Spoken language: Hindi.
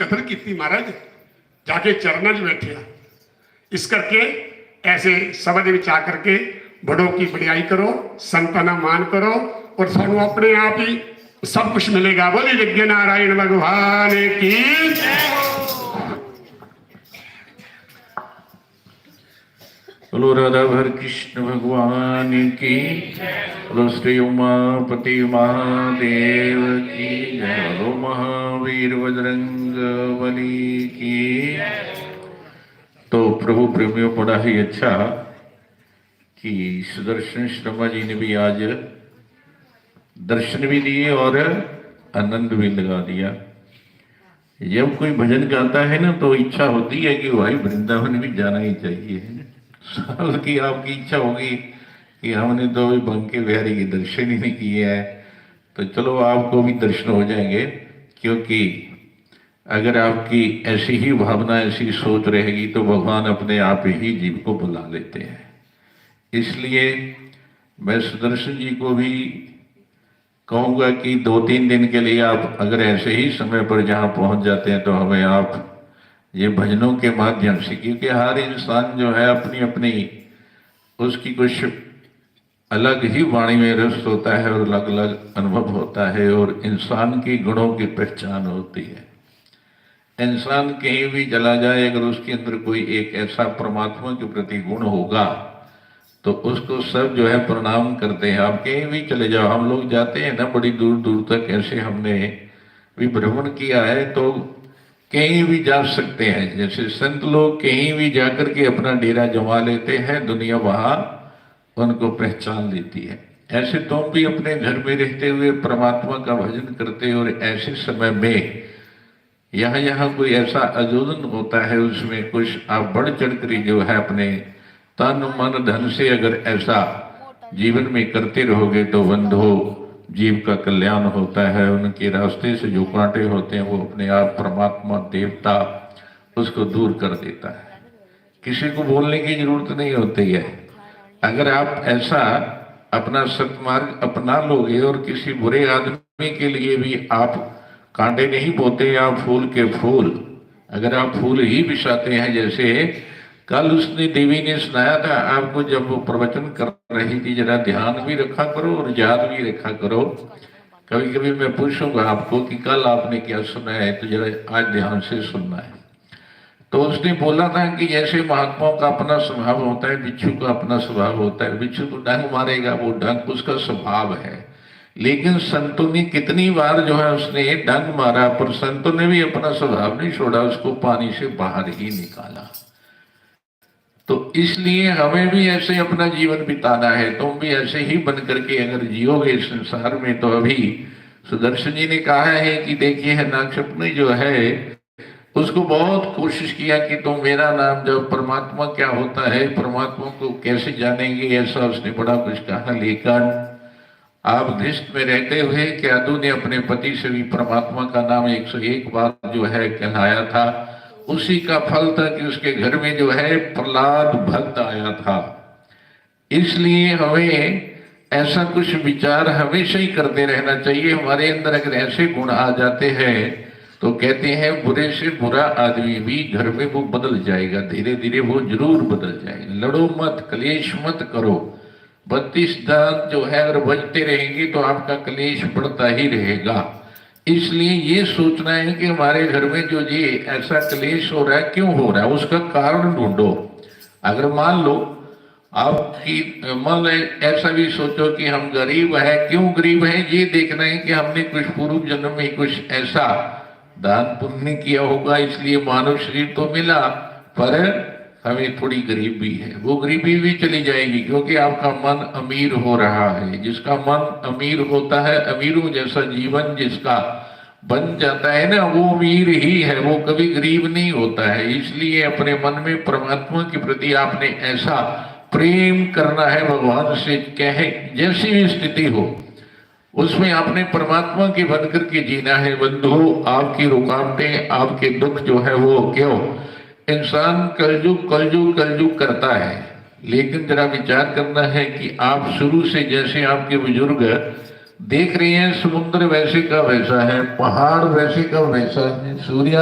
कदर की महाराज, जाके चरणों 'ਚ बैठिया। इस करके ऐसे सभा ਦੇ ਵਿੱਚ आकर के बड़ों की बड़ाई करो, संतां का मान करो और सानू अपने आप ही सब कुछ मिलेगा। बोली यज्ञ नारायण भगवान की जय हो। बोलो राधा भर कृष्ण भगवान की, बोलो श्री उमापति महादेव की जय, बोलो महावीर बजरंग बली की। तो प्रभु प्रेमियों, बड़ा ही अच्छा कि सुदर्शन शर्मा जी ने भी आज दर्शन भी दिए और आनंद भी लगा दिया। जब कोई भजन गाता है ना तो इच्छा होती है कि भाई वृंदावन भी जाना ही चाहिए। साल की आपकी इच्छा होगी कि हमने तो अभी बंके बिहारी के दर्शन ही नहीं किए हैं, तो चलो आपको भी दर्शन हो जाएंगे। क्योंकि अगर आपकी ऐसी ही भावना, ऐसी सोच रहेगी तो भगवान अपने आप ही जीव को बुला लेते हैं। इसलिए मैं सुदर्शन जी को भी कहूँगा कि 2-3 दिन के लिए आप अगर ऐसे ही समय पर जहाँ पहुँच जाते हैं तो हमें आप ये भजनों के माध्यम से, क्योंकि हर इंसान जो है अपनी अपनी उसकी कुछ अलग ही वाणी में रस होता है और अलग अलग अनुभव होता है और इंसान की गुणों की पहचान होती है। इंसान कहीं भी चला जाए, अगर उसके अंदर कोई एक ऐसा परमात्मा के प्रति गुण होगा तो उसको सब जो है प्रणाम करते हैं। आप कहीं भी चले जाओ, हम लोग जाते हैं ना बड़ी दूर दूर तक, ऐसे हमने भी भ्रमण किया है, तो कहीं भी जा सकते हैं। जैसे संत लोग कहीं भी जाकर के अपना डेरा जमा लेते हैं, दुनिया वहां उनको पहचान लेती है। ऐसे तुम भी अपने घर में रहते हुए परमात्मा का भजन करते हो और ऐसे समय में यहाँ यहाँ कोई ऐसा आयोजन होता है, उसमें कुछ आप बढ़ चढ़ कर जो है अपने तन मन धन से अगर ऐसा जीवन में करते रहोगे तो बंधो जीव का कल्याण होता है। उनके रास्ते से जो कांटे होते हैं वो अपने आप परमात्मा देवता उसको दूर कर देता है। किसी को बोलने की जरूरत नहीं होती है। अगर आप ऐसा अपना सत्मार्ग अपना लोगे और किसी बुरे आदमी के लिए भी आप कांटे नहीं बोते, आप फूल के फूल, अगर आप फूल ही बिछाते हैं। जैसे कल उसने देवी ने सुनाया था आपको, जब वो प्रवचन कर रही थी, जरा ध्यान भी रखा करो और याद भी रखा करो। कभी कभी मैं पूछूंगा आपको कि कल आपने क्या सुना है, तो जरा आज ध्यान से सुनना है। तो उसने बोला था कि जैसे महात्माओं का अपना स्वभाव होता है, बिच्छू का अपना स्वभाव होता है। बिच्छू तो डंक मारेगा, वो डंक उसका स्वभाव है। लेकिन संतों ने कितनी बार जो है उसने डंक मारा, पर संतों ने भी अपना स्वभाव नहीं छोड़ा, उसको पानी से बाहर ही निकाला। तो इसलिए हमें भी ऐसे अपना जीवन बिताना है। तुम भी ऐसे ही बन करके अगर जियोगे संसार में, तो अभी सुदर्शन जी ने कहा है कि देखिए है नागशपनी जो है उसको बहुत कोशिश किया कि तुम मेरा नाम जब परमात्मा क्या होता है, परमात्मा को कैसे जानेंगे, ऐसा उसने बड़ा कुछ कहा। लेकिन आप दृष्ट में रहते हुए क्यादू ने अपने पति से भी परमात्मा का नाम 101 बार जो है कहलाया था। उसी का फल था कि उसके घर में जो है प्रहलाद भक्त आया था। इसलिए हमें ऐसा कुछ विचार हमेशा ही करते रहना चाहिए। हमारे अंदर अगर ऐसे गुण आ जाते हैं तो कहते हैं बुरे से बुरा आदमी भी घर में वो बदल जाएगा, धीरे धीरे वो जरूर बदल जाएगा। लड़ो मत, कलेश मत करो। 32 दांत जो है अगर बजते रहेंगे तो आपका कलेश बढ़ता ही रहेगा। इसलिए ये सोचना है कि हमारे घर में जो ये ऐसा कलेश हो रहा है क्यों हो रहा है, उसका कारण ढूंढो। अगर मान लो आपकी मन ऐसा भी सोचो कि हम गरीब है, क्यों गरीब है, ये देखना है कि हमने कुछ पूर्व जन्म में कुछ ऐसा दान पुण्य किया होगा, इसलिए मानव शरीर तो मिला, पर हमें थोड़ी गरीबी है। वो गरीबी भी चली जाएगी क्योंकि आपका मन अमीर हो रहा है। जिसका मन अमीर होता है, अमीरों जैसा जीवन जिसका बन जाता है ना, वो अमीर ही है, वो कभी गरीब नहीं होता है। इसलिए अपने मन में परमात्मा के प्रति आपने ऐसा प्रेम करना है भगवान से, कहे जैसी भी स्थिति हो उसमें आपने परमात्मा के बन करके जीना है। बंधु, आपकी रुकावटें, आपके दुख जो है वो क्यों, इंसान कलयुग कलयुग कलयुग करता है। लेकिन जरा विचार करना है कि आप शुरू से जैसे आपके बुजुर्ग देख रहे हैं, समुद्र वैसे का वैसा है, पहाड़ वैसे का वैसा है, सूर्य